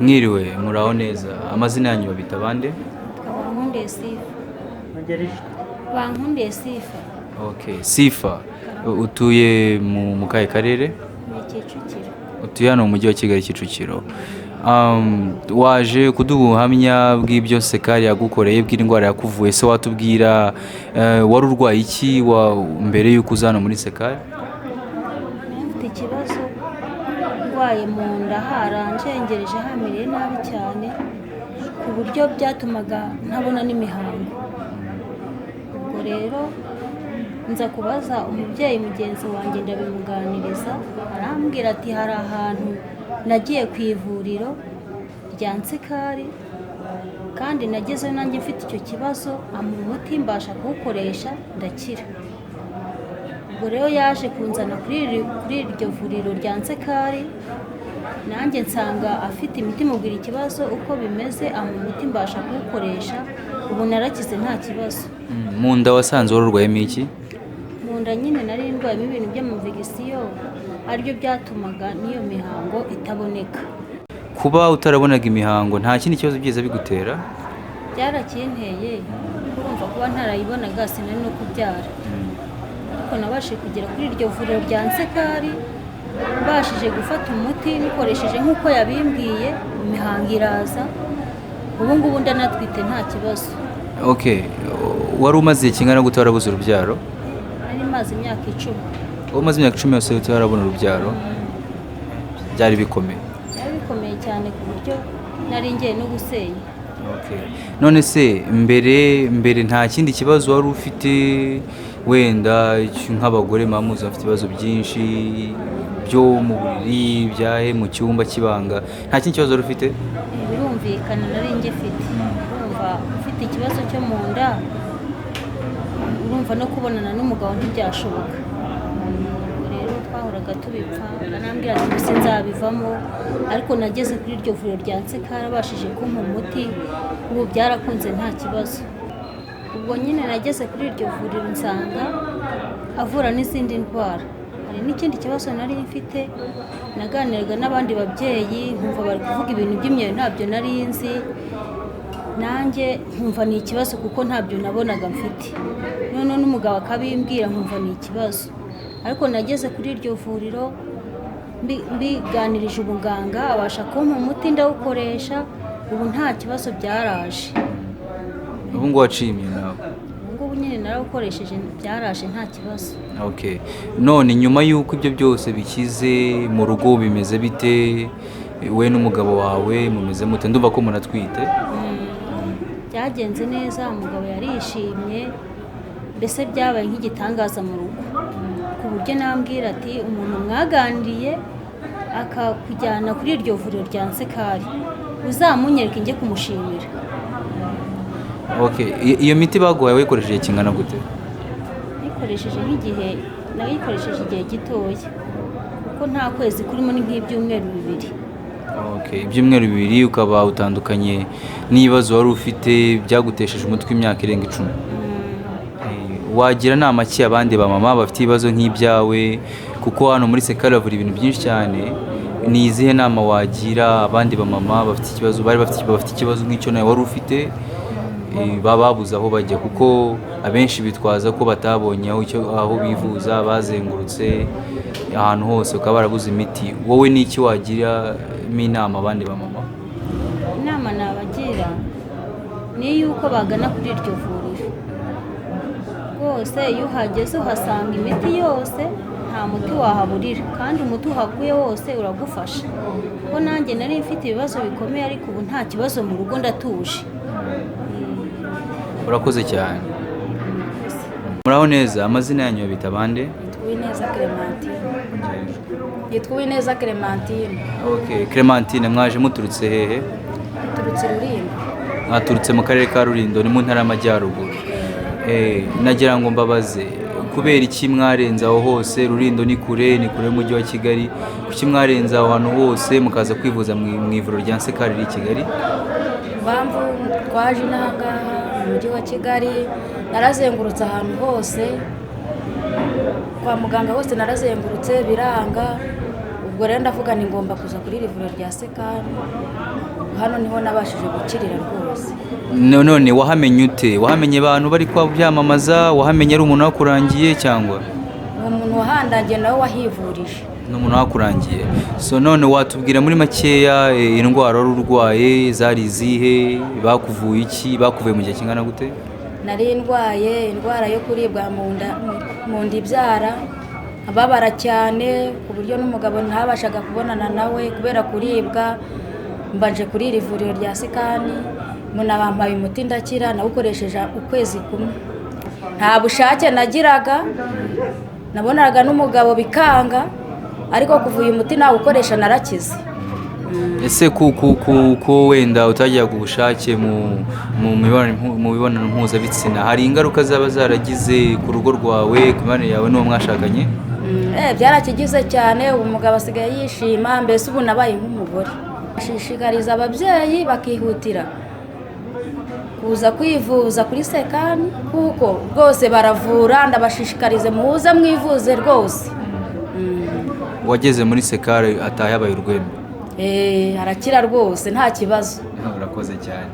Mwiriwe muraho neza, amazina yanyu babita bande? Bankundiye Sifa. Bankundiye Sifa. Okay, Sifa. Utuye mu kahe karere? Ni Kicukiro. Utuye hano mu mujyi wa Kigali Kicukiro. Waje kuduha ubuhamya bw'ibyo Nsekal yagukoreye bw'indwara yakuvuye, se watubwira wari urwaye iki mbere y'uko uza hano muri Nsekal? Mfite ikibazo ndwaye mu nda haranjengereje hamiriye nabi cyane ku buryo byatumaga ntabona n'imihango. Ubwo rero nza kubaza umubyeyi mugenzi wanjye ndabimuganiriza, arambwira ati hari ahantu nagiye ku ivuriro rya Nsekal kandi nagezeyo nanjye mfite icyo kibazo, umuti mbasha kuwukoresha ndakira. Ubwo rero yaje kunzana kuri iryo vuriro rya Nsekal, nanjye nsanga afite imiti mubwira ikibazo uko bimeze, umuti mbasha kuwukoresha, ubu narakize nta kibazo. Mu nda wasanze wari urwayemo iki? Mu nda nyine nari ndwayemo ibintu by'amavigisiyo, aribyo byatumaga n'iyo mihango itaboneka. Kuba utarabonaga imihango nta kindi kibazo byiza bigutera? Byarakinteye, urumva kuba ntarayibonaga sinari no kubyara. Ariko nabashije kugera kuri iryo vuriro rya Nsekal, mbashije gufata umuti nikoresheje nk'uko yabimbwiye, imihango iraza, ubu ngubu ndanatwite nta kibazo. Okay, wari umaze igihe kingana gute warabuze urubyaro? Nari maze imyaka 10. Umaze imyaka 10 yose utarabona urubyaro? Byari bikomeye? Byari bikomeye cyane ku buryo nari ngiye no gusenya. Okay. None se mbere nta kindi kibazo wari ufite, wenda nk'abagore mamuzi bafite ibibazo byinshi byo mu buriri, byahe mu cyumba kibanga, nta kindi kibazo wari ufite? Birumvikana nari ngifite. Urumva ufite ikibazo cyo mu nda, urumva no kubonana n'umugabo ntibyashoboka. Rero twahoraga tubipfa, anambwira ati sinzabivamo, ariko nageze kuri iryo vuriro rya Nsekal abashije kumpa umuti, ubu byarakunze nta kibazo. Ubwo nyine nageze kuri iryo vuriro nsanga avura n'izindi ndwara. Hari n'ikindi kibazo nari mfite, naganiraga n'abandi babyeyi nkumva bari kuvuga ibintu by'imyeyo ntabyo nari nzi, nanjye nkumva ni ikibazo kuko ntabyo nabonaga mfite. None n'umugabo akabimbwira nkumva ni ikibazo. Ariko nageze kuri iryo vuriro mbiganirije ubuganga, abasha kumpa umuti ndawukoresha, ubu nta kibazo byaraje. Ubu ngo wacimye nawe? Ubu nyine narawukoresheje byaraje nta kibazo. Okay. None nyuma y'uko ibyo byose bikize, mu rugo bimeze bite? We n'umugabo wawe mumeze mute? Ndumva ko munatwite. Byagenze neza, umugabo yarishimye, mbese byabaye nk'igitangaza mu rugo, ku buryo nambwira ati umuntu mwaganiriye akakujyana kuri iryo vuriro rya Nsekal, uzamunyereke njye kumushimira. Okay. Iyo miti baguhaye wayikoresheje kingana gute? Nayikoresheje igihe gitoya, kuko nta kwezi kurimo, ni nk'ibyumweru 2. Okay. Ibyumweru 2 ukaba utandukanye n'ibibazo wari ufite byagutesheje umutwe imyaka irenga 10. Wagira nama ki abandi ba mama bafite ibibazo nk'ibyawe, kuko hano muri Nsekal bavura ibintu byinshi cyane, ni izihe nama wagira abandi ba mama bafite ikibazo, bari bafite ikibazo nk'icyo nawe wari ufite, babuze aho bajya, kuko abenshi bitwaza ko batabonye aho bivuza, bazengurutse ahantu hose ukaba barabuze imiti. Wowe ni iki wagiramo inama abandi ba mama? Inama nabagira ni yuko bagana kuri iryo vuriro rwose. Iyo uhageze uhasanga imiti yose, nta muti wahaburira, kandi umuti uhakuye wose uragufasha. Kuko nanjye nari mfite ibibazo bikomeye, ariko ubu nta kibazo, mu rugo ndatuje. Urakoze cyane. Muraho neza, amazina yanyu babita bande? Yitwa Uwineza Clementine. Okay. Clementine, mwaje muturutse hehe? Turutse Rulindo. Mwaturutse mu karere ka Rulindo, ni mu ntara y'Amajyaruguru. Nagira ngo mbabaze, kubera iki mwarenze aho hose? Rulindo ni kure y'umujyi wa Kigali, kuki mwarenze aho hantu hose mukaza kwivuza mu ivuriro rya Nsekal riri i Kigali? Impamvu twaje n'ahangaha mu mujyi wa Kigali, narazengurutse ahantu hose, kwa muganga hose narazengurutse biranga. Ubwo rero ndavuga ni ngomba kuza kuri ivuriro rya Nsekal hano niho nabashije gukirira rwose. none wahamenye ute? Wahamenye abantu bari byamamaza, wahamenye ari umuntu wakurangiye cyangwa Ni umuntu wahandangiye nawe wahivurije. ni umuntu wakurangiye? So none watubwira muri makeya indwara wari urwaye zari izihe, bakuvuye iki, bakuvuye mu gihe kingana gute? Nari ndwaye indwara yo kuribwa mu nda ibyara, ababara cyane ku buryo n'umugabo ntabashaga kubonana nawe kubera kuribwa. Mbanje kuri iri vuriro rya Nsekal, umuntu abampaye umuti ndakira, nawukoresheje ukwezi kumwe. Nta bushake nagiraga, nabonaga n'umugabo bikanga, ariko kuva uyu muti nawukoresha narakize. Ese ko wenda utajyaga ubushake mu mibonano mpuzabitsina, hari ingaruka zaba zaragize ku rugo rwawe, ku mibanire yawe n'uwo mwashakanye? Byarakigize cyane, ubu umugabo asigaye yishima, mbese ubu nabaye nk'umugore. Ashishikariza ababyeyi bakihutira kuza kwivuza kuri Nsekal, kuko rwose baravura. Ndabashishikarize muze mwivuze rwose. Wageze muri Nsekal atayabaye urwembe? Arakira rwose nta kibazo. Urakoze cyane.